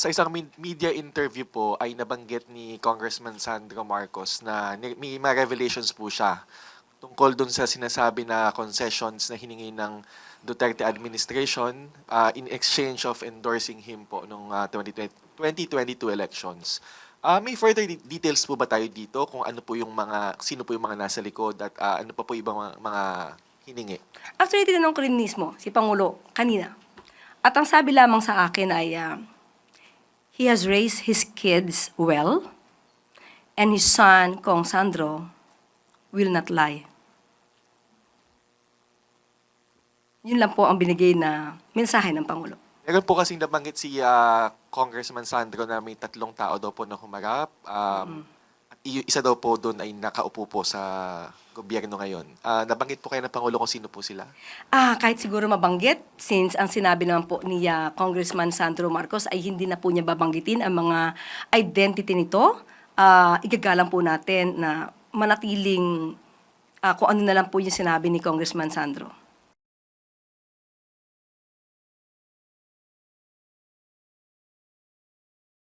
sa isang media interview po ay nabanggit ni Congressman Sandro Marcos na may mga revelations po siya tungkol dun sa sinasabi na concessions na hiningi ng Duterte administration in exchange of endorsing him po nung 2022 elections. May further details po ba tayo dito kung ano po yung sino po yung mga nasa likod at ano pa po ibang mga hiningi? Actually, tinanong ko rin mismo si Pangulo kanina. At ang sabi lamang sa akin ay, he has raised his kids well, and his son, Kong Sandro, will not lie. Yun lang po ang binigay na mensahe ng Pangulo. Meron po kasing nabanggit si Congressman Sandro na may 3 tao daw po na humarap. At isa daw po doon ay nakaupo po sa gobyerno ngayon. Nabanggit po kayo ng Pangulo kung sino po sila? Kahit siguro mabanggit, since ang sinabi naman po ni Congressman Sandro Marcos ay hindi na po niya babanggitin ang mga identity nito, igagalang po natin na manatiling kung ano na lang po yung sinabi ni Congressman Sandro.